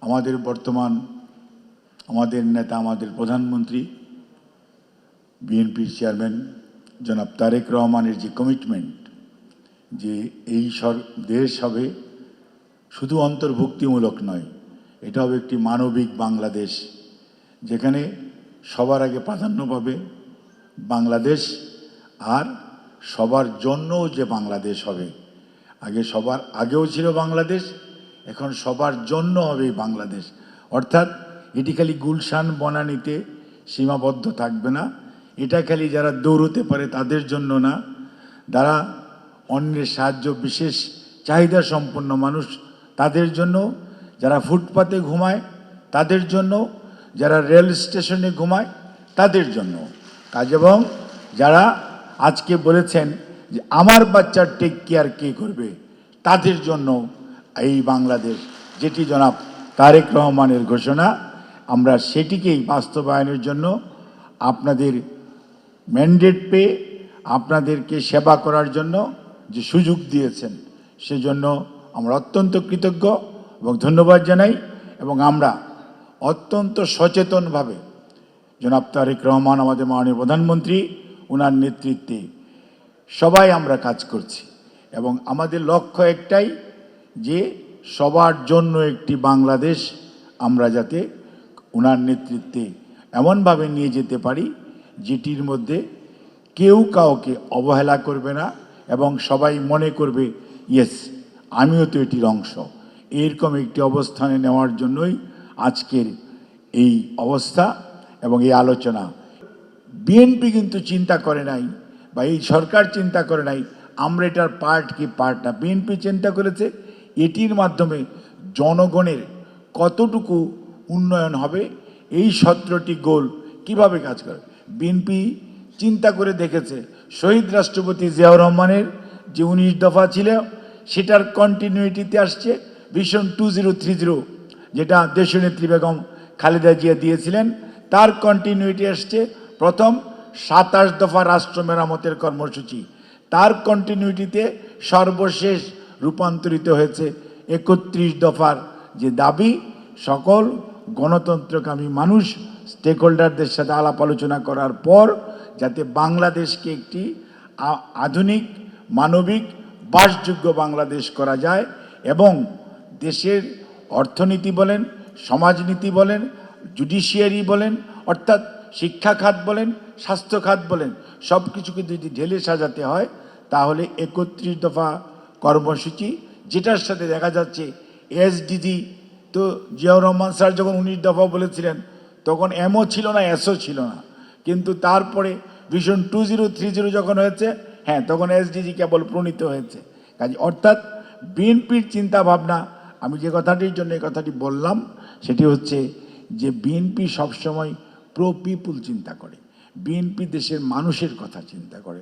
আমাদের বর্তমান আমাদের নেতা আমাদের প্রধানমন্ত্রী বিএনপির চেয়ারম্যান জনাব তারেক রহমানের যে কমিটমেন্ট যে এই দেশ হবে শুধু অন্তর্ভুক্তিমূলক নয়, এটা হবে একটি মানবিক বাংলাদেশ, যেখানে সবার আগে প্রাধান্য পাবে বাংলাদেশ, আর সবার জন্যও যে বাংলাদেশ হবে। আগে সবার আগেও ছিল বাংলাদেশ, এখন সবার জন্য হবে বাংলাদেশ। অর্থাৎ এটি খালি গুলশান বনানীতে সীমাবদ্ধ থাকবে না, এটা খালি যারা দৌড়তে পারে তাদের জন্য না, যারা অন্যের সাহায্য বিশেষ চাহিদা সম্পন্ন মানুষ তাদের জন্য, যারা ফুটপাতে ঘুমায় তাদের জন্য, যারা রেল স্টেশনে ঘুমায় তাদের জন্য কাজ, এবং যারা আজকে বলেছেন যে আমার বাচ্চার টেক কেয়ার কে করবে তাদের জন্য এই বাংলাদেশ, যেটি জনাব তারেক রহমানের ঘোষণা, আমরা সেটিকেই বাস্তবায়নের জন্য আপনাদের ম্যান্ডেট পেয়ে আপনাদেরকে সেবা করার জন্য যে সুযোগ দিয়েছেন সেজন্য আমরা অত্যন্ত কৃতজ্ঞ এবং ধন্যবাদ জানাই। এবং আমরা অত্যন্ত সচেতনভাবে জনাব তারেক রহমান আমাদের মাননীয় প্রধানমন্ত্রী, ওনার নেতৃত্বে সবাই আমরা কাজ করছি এবং আমাদের লক্ষ্য একটাই যে সবার জন্য একটি বাংলাদেশ আমরা যাতে ওনার নেতৃত্বে এমনভাবে নিয়ে যেতে পারি যেটির মধ্যে কেউ কাউকে অবহেলা করবে না এবং সবাই মনে করবে ইয়েস আমিও তো এটির অংশ। এরকম একটি অবস্থানে নেওয়ার জন্যই আজকের এই অবস্থা এবং এই আলোচনা। বিএনপি কিন্তু চিন্তা করে নাই বা এই সরকার চিন্তা করে নাই আমরা এটার পার্ট কি পার্ট না। বিএনপি চিন্তা করেছে এটির মাধ্যমে জনগণের কতটুকু উন্নয়ন হবে, এই 17টি গোল কিভাবে কাজ করে। বিএনপি চিন্তা করে দেখেছে শহীদ রাষ্ট্রপতি জিয়াউর রহমানের যে 19 দফা ছিল সেটার কন্টিনিউটিতে আসছে ভিশন 2030, যেটা দেশনেত্রী বেগম খালেদা জিয়া দিয়েছিলেন, তার কন্টিনিউটি আসছে প্রথম 27 দফা রাষ্ট্র মেরামতের কর্মসূচি, তার কন্টিনিউটিতে সর্বশেষ রূপান্তরিত হয়েছে 31 দফার যে দাবি সকল গণতন্ত্রকামী মানুষ স্টেক হোল্ডারদের সাথে আলাপ আলোচনা করার পর যাতে বাংলাদেশকে একটি আধুনিক মানবিক বাসযোগ্য বাংলাদেশ করা যায় এবং দেশের অর্থনীতি বলেন, সমাজনীতি বলেন, জুডিশিয়ারি বলেন, অর্থাৎ শিক্ষা খাত বলেন, স্বাস্থ্য খাত বলেন, সব কিছুকে যদি ঢেলে সাজাতে হয় তাহলে 31 দফা কর্মসূচি, যেটার সাথে দেখা যাচ্ছে এসডিজি, তো জিয়াউর রহমান স্যার যখন 19 দফা বলেছিলেন তখন এমও ছিল না, এসও ছিল না, কিন্তু তারপরে ভিশন 2030 যখন হয়েছে, হ্যাঁ তখন এসডিজি কেবল প্রণীত হয়েছে। কাজে অর্থাৎ বিএনপির চিন্তা ভাবনা, আমি যে কথাটির জন্য এই কথাটি বললাম সেটি হচ্ছে যে বিএনপি সবসময় প্রো পিপুল চিন্তা করে, বিএনপি দেশের মানুষের কথা চিন্তা করে।